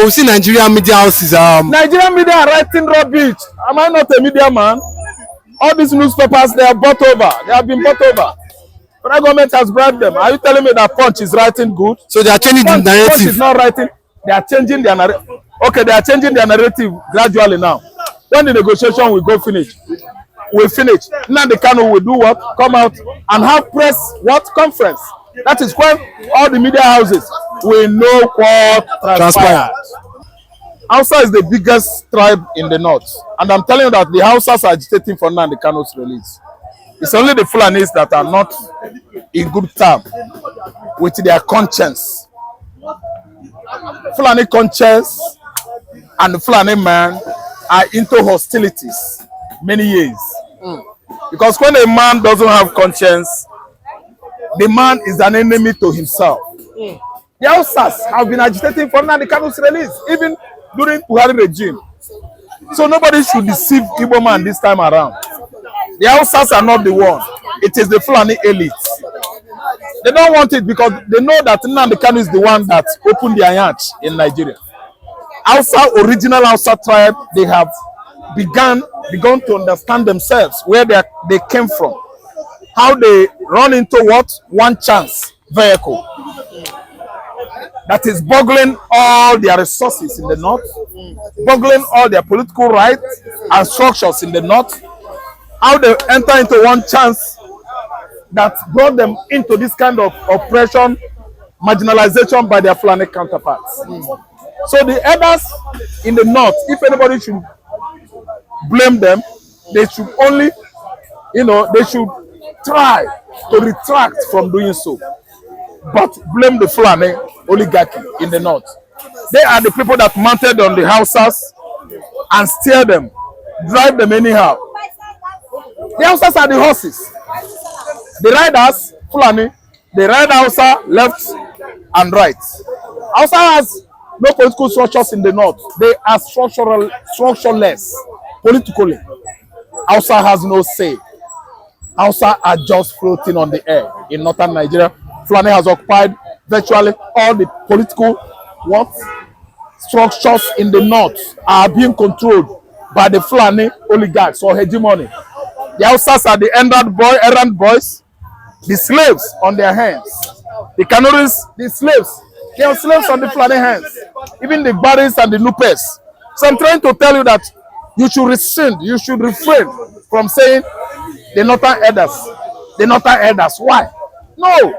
We see Nigerian media houses. Nigerian media are writing rubbish. Am I not a media man? All these newspapers, they are bought over. They have been bought over. The government has bribed them. Are you telling me that Punch is writing good? So they are changing the narrative. Punch is not writing. They are changing their narrative. Okay, they are changing their narrative gradually now. When the negotiation will go finish, we finish. Nnamdikanu will do what? Come out and have press conference. That is when all the media houses will know what transpired. Hausa is the biggest tribe in the north, and I'm telling you that the Hausas are agitating for Nnamdikanu's release. It's only the Fulanis that are not in good term with their conscience. Fulani conscience and the Fulani man are into hostilities many years. Because when a man doesn't have conscience, the man is an enemy to himself. The Hausas have been agitating for Nnamdikanu's release, even during Buhari regime. So nobody should deceive Igbo man this time around. The Hausas are not the one. It is the Fulani elite. They don't want it because they know that Nnamdikanu is the one that opened their yanch in Nigeria. Hausa, original Hausa tribe, they have begun to understand themselves, where they came from, how they run into what? One chance vehicle that is boggling all their resources in the north, boggling all their political rights and structures in the north, how they enter into one chance that brought them into this kind of oppression, marginalization by their Fulani counterparts. So the elders in the north, if anybody should blame them, they should only, they should try to retract from doing so. But blame the Fulani oligarchy in the north. They are the people that mounted on the Hausas and steer them, drive them anyhow. The Hausas are the horses. The riders, Fulani, they ride Hausa left and right. Hausa has no political structures in the north. They are structureless politically. Hausa has no say. Hausa are just floating on the air in northern Nigeria. Fulani has occupied virtually all the political structures in the north are being controlled by the Fulani oligarchs or hegemony. The Hausas are the errand boys, the slaves on their hands. The Kanuris, the slaves, they are slaves on the Fulani hands. Even the Baris and the Nupes. So I'm trying to tell you that you should rescind, you should refrain from saying the northern elders. The northern elders. Why? No,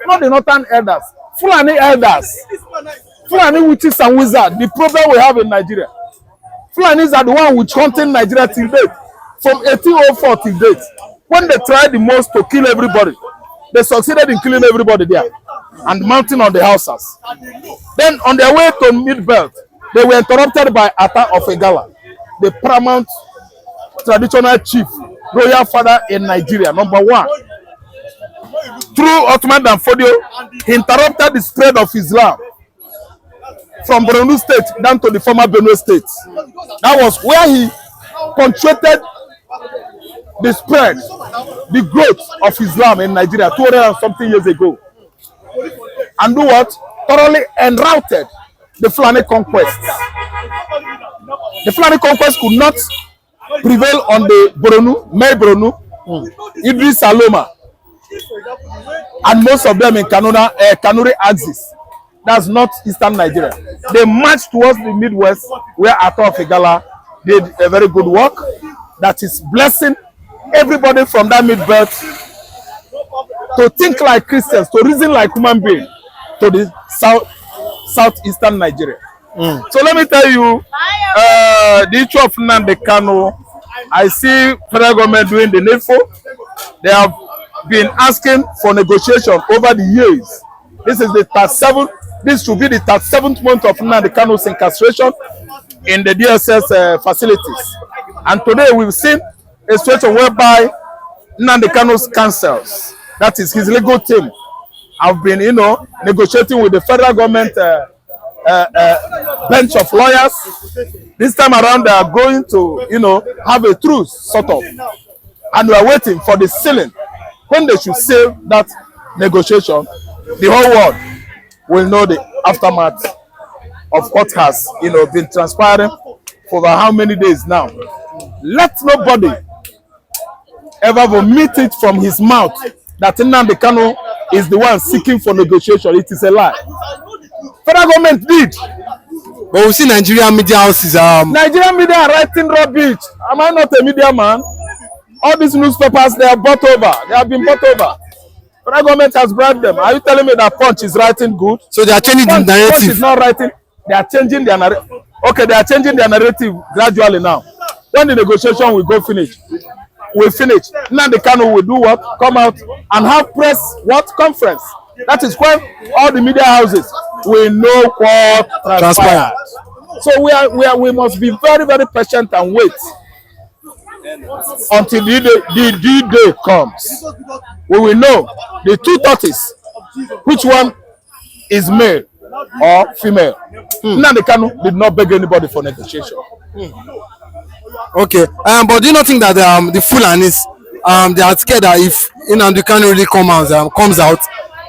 not the northern elders. Fulani elders. Fulani witches and wizards. The problem we have in Nigeria. Fulanis are the one which hunting Nigeria till date. From 1804 till date. When they tried the most to kill everybody, they succeeded in killing everybody there and mounting on the houses. Then on their way to Mid-Belt, they were interrupted by Ata of Egala, the paramount traditional chief, royal father in Nigeria, number one. Through Ottoman Danfodio, he interrupted the spread of Islam from Borno State down to the former Benue State. That was where he punctuated the spread, the growth of Islam in Nigeria 200 and something years ago. And do what? Thoroughly enrouted the Fulani conquest. The Fulani conquest could not prevail on the Borno, Idris Saloma, and most of them in Kanuri axis. That's not eastern Nigeria. They marched towards the Midwest, where Ato of Igala did a very good work that is blessing everybody from that Mid-Belt to think like Christians, to reason like human beings, to the southeastern Nigeria. So let me tell you, the issue of Nnamdikanu, I see federal government doing the needful. They have been asking for negotiation over the years. This is the 37th. This should be the 37th month of Nnamdikanu's incarceration in the DSS facilities. And today we've seen a situation whereby Nnamdikanu's counsels, that is his legal team, have been, negotiating with the federal government bench of lawyers. This time around, they are going to, have a truce, sort of. And we are waiting for the sealing. When they should seal that negotiation, the whole world will know the aftermath of what has, been transpiring for over how many days now. Let nobody ever vomit it from his mouth that Nnamdikanu is the one seeking for negotiation. It is a lie. Federal government did. But we see Nigerian media houses. Nigerian media are writing rubbish. Am I not a media man? All these newspapers, they are bought over. They have been bought over. Federal government has bribed them. Are you telling me that Punch is writing good? So they are changing the narrative. Punch is not writing. They are changing their narrative. Okay, they are changing their narrative gradually now. When the negotiation will go finish, Nnamdikanu will do what? Come out and have press conference. That is when all the media houses will know what transpired. So we must be very, very patient and wait until the D-Day comes. We will know the two parties, which one is male or female. Nnamdikanu did not beg anybody for negotiation. Okay, but do you not think that the Fulanis they are scared that if Nnamdikanu really comes out,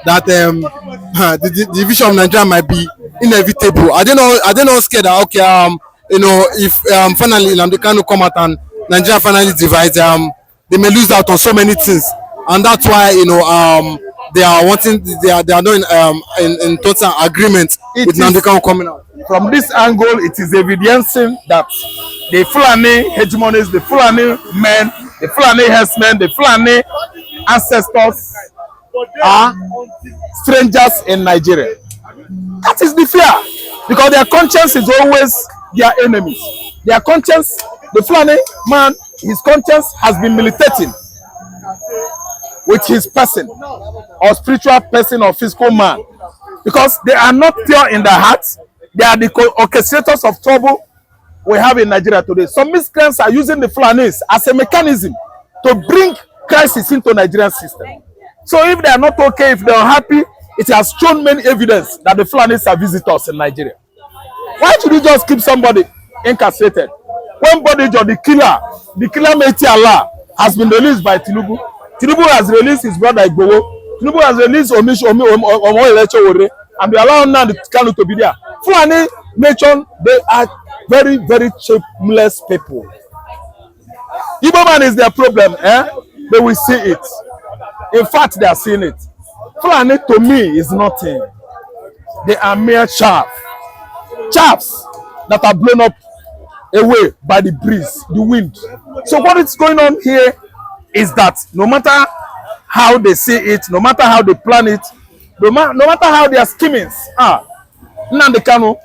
that the division of Nigeria might be inevitable? Are they not scared that if finally Nnamdikanu come out and Nigeria finally divides, they may lose out on so many things, and that's why they are wanting, they are not in total agreement with Nnamdikanu coming out. From this angle, it is evidencing that the Fulani hegemonies, the Fulani men, the Fulani herdsmen, the Fulani ancestors are strangers in Nigeria. That is the fear, because their conscience is always their enemies. Their conscience, the Fulani man, his conscience has been militating with his person, or spiritual person, or physical man, because they are not pure in their hearts. They are the orchestrators of trouble we have in Nigeria today. Some miscreants are using the Fulanis as a mechanism to bring crisis into Nigerian system. So if they are not okay, if they are happy, it has shown many evidence that the Fulanis are visitors in Nigeria. Why should you just keep somebody incarcerated? When Bodijo, the killer Meti Allah, has been released by Tinubu. Tinubu has released his brother Igbo. Tinubu has released Omo, and they allow Nnamdikanu to be there. Fulani nation, they are very, very shameless people. Igbo man is their problem, They will see it. In fact, they are seeing it. Fulani to me is nothing. They are mere chaffs that are blown up away by the breeze, the wind. So what is going on here is that no matter how they see it, no matter how they plan it, no matter how their schemings are, Nnamdikanu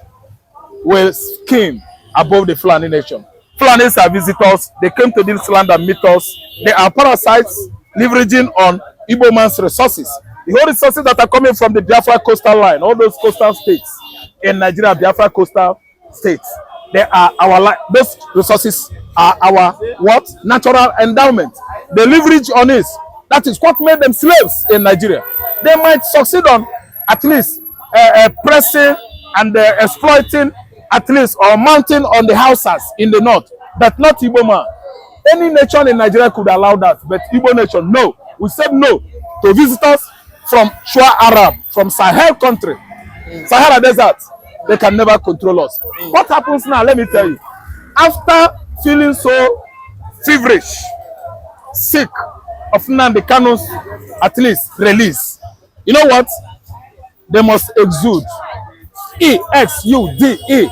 will scheme above the Fulani nation. Fulanis are visitors. They came to this land and meet us. They are parasites leveraging on Igbo man's resources. The whole resources that are coming from the Biafra coastal line, all those coastal states in Nigeria, Biafra coastal states, they are those resources are our natural endowment. They leverage on it. That is what made them slaves in Nigeria. They might succeed on at least pressing and exploiting at least, or mounting on the Hausas in the north, but not Igbo man. Any nation in Nigeria could allow that, but Igbo nation, no. We said no to visitors from Shua Arab, from Sahel country, Sahara Desert. They can never control us. What happens now? Let me tell you. After feeling so feverish, sick of Nnamdikanu's at least release, you know what? They must exude. EXUDE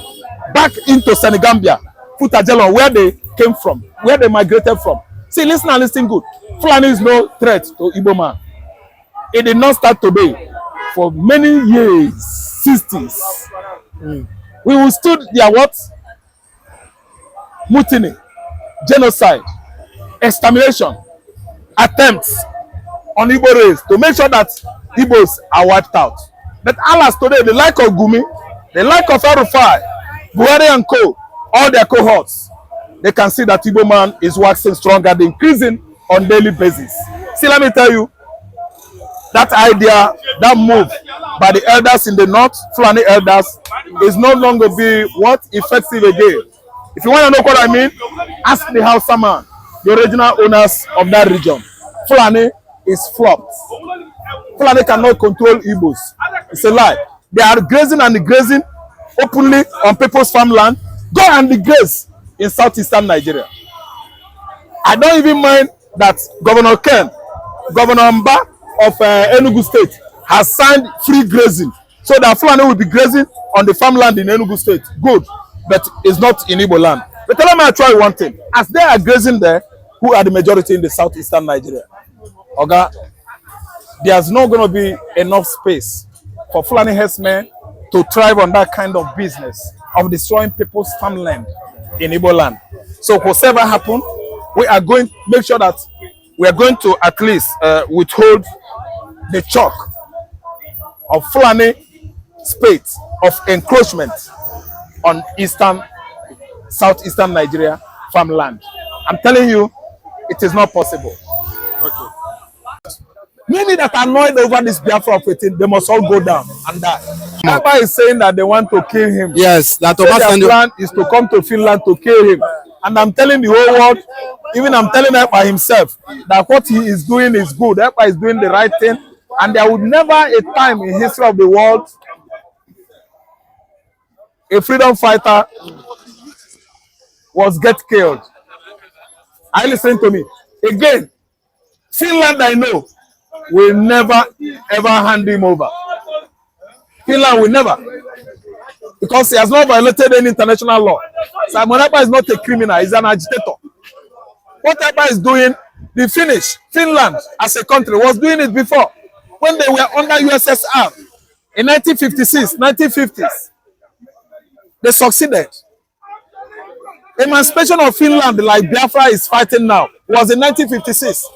back into Senegambia, Futajelon, where they came from, where they migrated from. See, listen good. Fulani is no threat to Igbo man. It did not start today. For many years, 60s, we withstood their mutiny, genocide, extermination, attempts on Igbo race to make sure that Igbos are wiped out. But alas, today, the like of Gumi, the like of Arufai, Buhari and co, all their cohorts, they can see that Igbo man is waxing stronger, increasing on daily basis. See, let me tell you, that idea, that move by the elders in the north, Fulani elders, is no longer be effective again. If you want to know what I mean, ask the Hausa man, the original owners of that region. Fulani is flopped. Fulani cannot control Igbos. It's a lie. They are grazing and grazing openly on people's farmland, go and graze in southeastern Nigeria. I don't even mind that Governor Mba of Enugu State has signed free grazing, so that Fulani will be grazing on the farmland in Enugu State. Good, but it's not in Igbo land. But tell me, I try one thing. As they are grazing there, who are the majority in the southeastern Nigeria? Oga, there's not going to be enough space for Fulani herdsmen to thrive on that kind of business of destroying people's farmland in Igbo land. So whatever happens, we are going to make sure that we are going to at least withhold the chalk of Fulani spate of encroachment on southeastern Nigeria farmland. I'm telling you, it is not possible. Okay. Many that are annoyed over this Biafra of 18, they must all go down and die. Ekpa is saying that they want to kill him. Yes, that their plan is to come to Finland to kill him. And I'm telling the whole world, even I'm telling Ekpa himself, that what he is doing is good. Ekpa is doing the right thing. And there would never a time in history of the world a freedom fighter was get killed. Are you listening to me? Again, Finland, I know, will never ever hand him over. Finland will never, because he has not violated any international law. Simon Ekpa is not a criminal, he's an agitator. What Ekpa is doing, the Finland as a country was doing it before, when they were under USSR in 1956, 1950s. They succeeded. Emancipation of Finland, like Biafra is fighting now, was in 1956.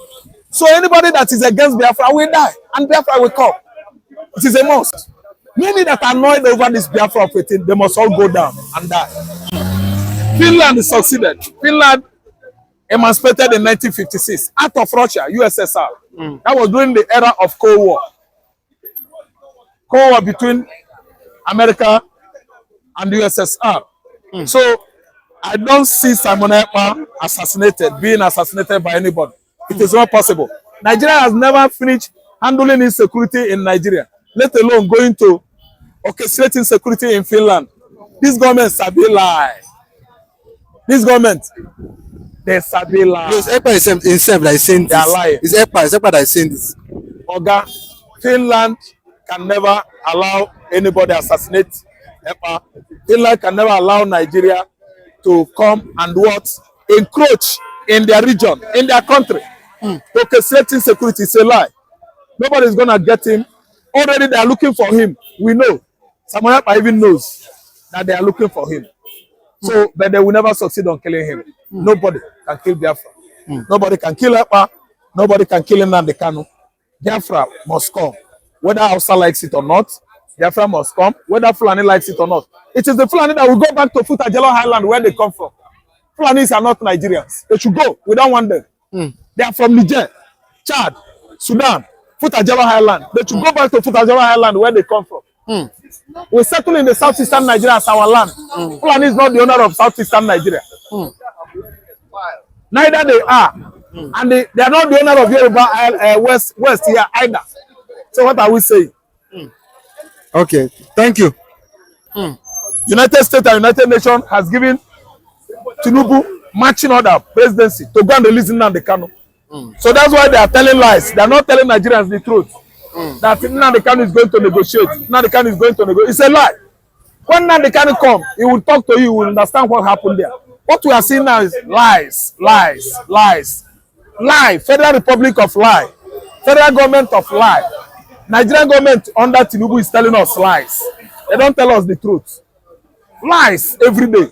So anybody that is against Biafra will die, and Biafra will come. It is a must. Many that are annoyed over this Biafra of 18, they must all go down and die. Finland succeeded. Finland emancipated in 1956 out of Russia, USSR. That was during the era of Cold War. Cold War between America and the USSR. So I don't see Simon Ekpa being assassinated by anybody. It is not possible. Nigeria has never finished handling insecurity in Nigeria, let alone going to orchestrating security in Finland. This government sabi lie. This government, they sabi lie. Yes, Ekpa himself that is saying they are this. lying. It's Ekpa that is saying this. Oga, Finland can never allow anybody assassinate Ekpa. Finland can never allow Nigeria to come and what? Encroach in their region, in their country. Orchestrating security is a lie. Nobody is going to get him. Already they are looking for him. We know. Simon Ekpa even knows that they are looking for him. So, but they will never succeed on killing him. Nobody can kill Biafra. Nobody can kill Ekpa. Nobody can kill Nnamdikanu. Biafra must come. Whether Hausa likes it or not, Biafra must come. Whether Fulani likes it or not. It is the Fulani that will go back to Futajelo Highland where they come from. Fulanis are not Nigerians. They should go. We don't want them. They are from Niger, Chad, Sudan, Futajelo Highland. They should go back to Futajelo Highland where they come from. We settle in the southeastern Nigeria as our land. Fulani is not the owner of southeastern Nigeria. Neither they are. And they are not the owner of Yoruba West here either. So what are we saying? Okay, thank you. United States and United Nations has given Tinubu marching order presidency to go and release Nnamdikanu. So that's why they are telling lies. They are not telling Nigerians the truth. That Nnamdikanu is going to negotiate. Nnamdikanu is going to negotiate. It's a lie. When Nnamdikanu comes, he will talk to you. You will understand what happened there. What we are seeing now is lies, lies, lies. Lie. Federal Republic of lie. Federal government of lie. Nigerian government under Tinubu is telling us lies. They don't tell us the truth. Lies every day.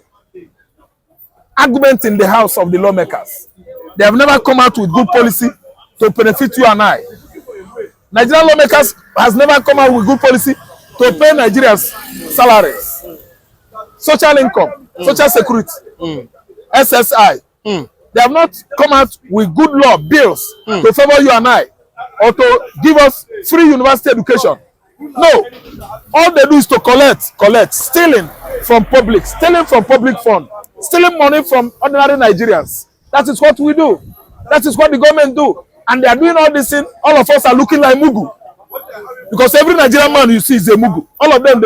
Argument in the house of the lawmakers. They have never come out with good policy to benefit you and I. Nigerian lawmakers has never come out with good policy to pay Nigerians salaries, social income, social security, SSI. They have not come out with good law bills to favor you and I, or to give us free university education. No, all they do is to collect, stealing from public fund, stealing money from ordinary Nigerians. That is what we do. That is what the government do. And they are doing all this thing. All of us are looking like Mugu. Because every Nigerian man you see is a Mugu. All of them,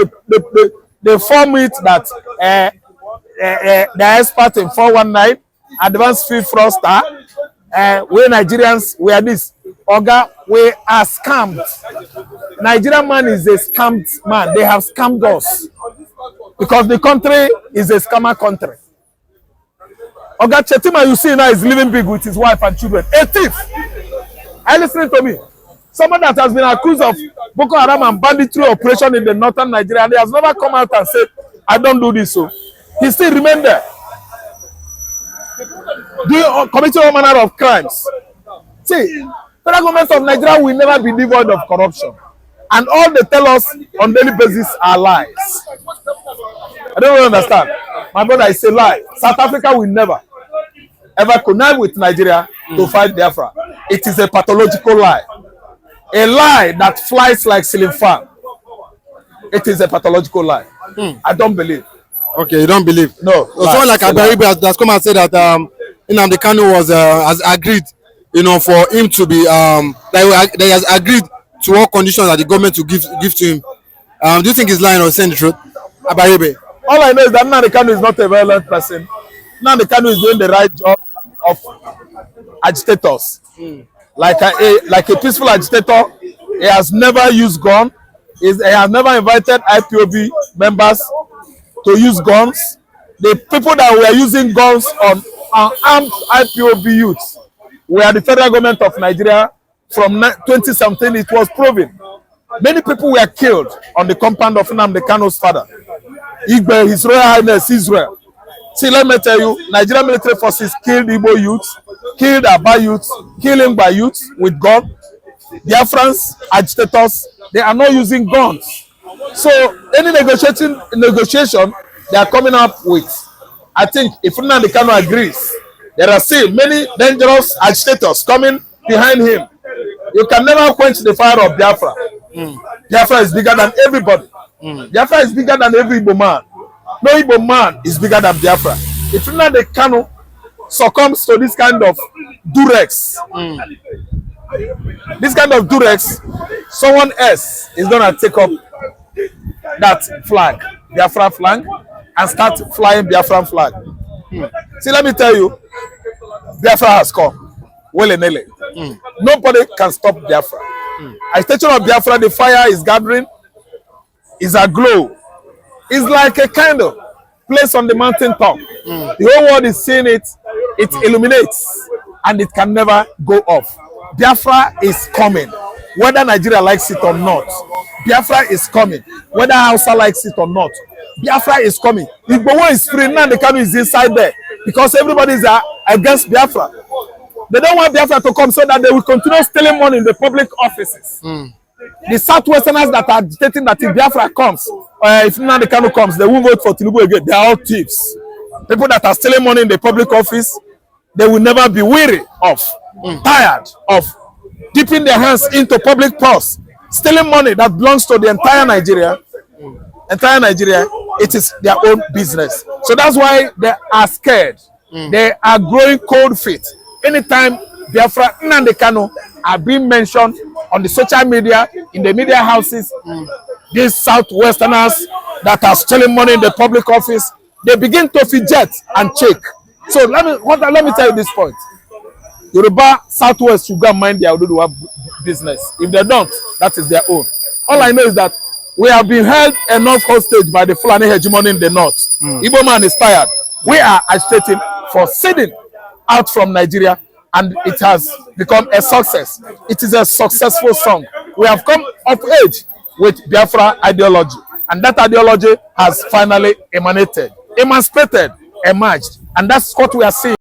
they form it that they are expert in 419, advanced field fraudster. We Nigerians, we are this. Oga, we are scammed. Nigerian man is a scammed man. They have scammed us because the country is a scammer country. Oga Chetima, you see now, is living big with his wife and children. A thief. Are you listening to me? Someone that has been accused of Boko Haram and banditry operation in the northern Nigeria, and he has never come out and said, I don't do this. So he still remain there. Committing all manner of crimes. See, federal government of Nigeria will never be devoid of corruption. And all they tell us on daily basis are lies. I don't really understand. My brother, it's a lie. South Africa will never, ever connive with Nigeria to fight Biafra. It is a pathological lie. A lie that flies like ceiling fan. It is a pathological lie. I don't believe. Okay, you don't believe? No. Someone like Abaribe has come and said that Nnamdi Kanu has agreed, for him to be that he has agreed to all conditions that the government will give to him. Do you think he's lying or saying the truth, Abaribe? All I know is that Nnamdi Kanu is not a violent person. Nnamdi Kanu is doing the right job of agitators. Like a peaceful agitator, he has never used gun. He has never invited IPOB members to use guns. The people that were using guns on armed IPOB youths were the federal government of Nigeria. From 2017, it was proven. Many people were killed on the compound of Nnamdi Kanu's father, Igbo, His Royal Highness Israel. See, let me tell you, Nigerian military forces killed Igbo youths, killed Aba youths, killing by youths with gun. Biafrans, agitators, they are not using guns. So any negotiation they are coming up with, I think if Nnamdi Kanu agrees, there are still many dangerous agitators coming behind him. You can never quench the fire of Biafra. Biafra is bigger than everybody. Biafra is bigger than every Igbo man. No Igbo man is bigger than Biafra. If Nnamdi Kanu succumbs to this kind of durex, someone else is going to take up that flag, Biafra flag, and start flying Biafran flag. See, let me tell you, Biafra has come. Nobody can stop Biafra. Agitation of Biafra, the fire is gathering, is aglow. It's like a candle placed on the mountain top. The whole world is seeing it. It illuminates, and it can never go off. Biafra is coming, whether Nigeria likes it or not. Biafra is coming, whether Hausa likes it or not. Biafra is coming. If Igbo is free, Nnamdi Kanu is inside there because everybody is against Biafra. They don't want Biafra to come so that they will continue stealing money in the public offices. The Southwesterners that are agitating that if Biafra comes, if Nnamdi Kanu comes, they won't vote for Tinubu again. They are all thieves. People that are stealing money in the public office, they will never be weary of, tired of dipping their hands into public purse, stealing money that belongs to the entire Nigeria. It is their own business. So that's why they are scared. They are growing cold feet. Anytime Biafra, Nnamdi Kanu are being mentioned on the social media, in the media houses, these Southwesterners that are stealing money in the public office, they begin to fidget and shake. So let me tell you this point. Yoruba Southwest should go and mind their Oduduwa business. If they don't, that is their own. All I know is that we have been held enough hostage by the Fulani hegemony in the north. Igbo man is tired. We are agitating for ceding out from Nigeria, and it has become a success. It is a successful song. We have come of age with Biafra ideology, and that ideology has finally emanated, emancipated, emerged, and that's what we are seeing.